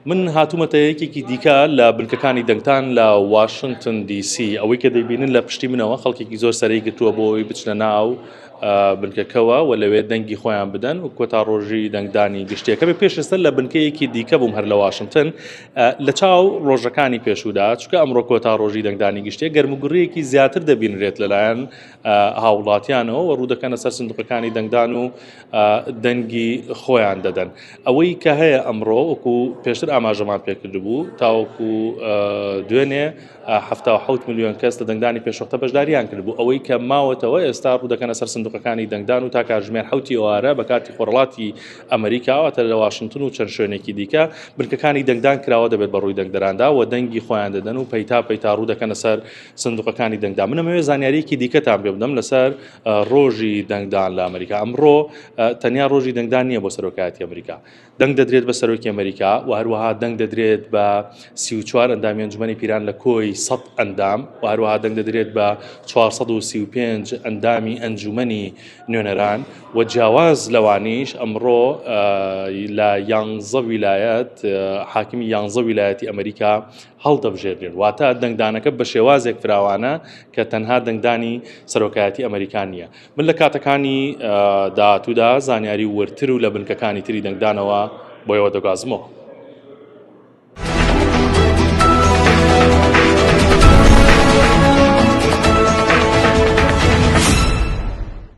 من هاتوومەتەیەکێکی دیکە لە بنکەکانی دەنگتان لە واشنگتن دیسی ئەوەی کە دەیبینن لە پشتی منەوە خەڵکێکی زۆر سەرەی گرتووە بۆی بچنە ناو بنکەکەوە و لەوێ دەنگی خۆیان بدەن و کۆتا ڕۆژی دەنگدانی گشتیەکە بێ پێشستا لە بنکەیەکی دیکە بووم هەر لە واشنگتن لە چاو ڕۆژەکانی پێشودا چکە ئەمڕۆ کۆتا ڕۆژی دەنگدانی گشتێ گەرموگوڕیەکی زیاتر دەبینرێت لەلایەن هاوڵاتیانەوە و ڕوودەکەنە سەر سندوقەکانی دەنگدان و دەنگی خۆیان دەدەن ئەوەی کە هەیە ئەمڕۆ وەکو پێشتر ئاماژەمان پێکرد بوو تاوەکو دوێنێ 7 ملیۆن کەس لە دەنگدانی پێشوەختە بەشداریان کرد بوو ئەوەی کە ماوەتەوە ئێستا ڕوودەکەنە سەر سندوقەکانی دەنگدان و تا کاتژمێر 7 ئێوارە بە کاتی خۆرهڵاتی ئەمریکاواتە لە واشنگتن و چەند شوێنێکی دیکە بنکەکانی دەنگدان کراوە دەبێت بە ڕووی دەنگدەراندا و دەنگی خۆیان دەدەن و پەیتا ڕوودەکەنە سەر سندوقەکانی دەنگدان منەمەوێت زانیاریەکی دیکەتان پێ بدەم لەسەر ڕۆژی دەنگدان لە ئەمریکا ئەمڕۆ تەنیا ڕۆژی دەنگدان نییە بۆ سەرۆکایەتی ئەمریکا دەنگ دەدرێت بە سەرۆکی ئەمریکا و هەروەها دەنگ دەدرێت بە 34 ئەندامی ئەنجومەنی پیران لە کۆی 100 ئەندام و هەروەها دەنگ دەدرێت بە 435 ئەندامی ئەنجومەنی نوێنەران و جیاواز لەوانیش ئەمڕۆ لە 11 ویلایەت حاکمی 11 ویلایەتی ئەمریکا هەڵدەبژێردرێن واتە دەنگدانەکە بە شێوازێک فراوانە کە تەنها دەنگدانی سەرۆکایەتی ئەمریکا نییە من لە کاتەکانی داهاتوودا زانیاری وەرتر و لە بنکەکانی تری دەنگدانەوە بۆیەوە دەگازمەوە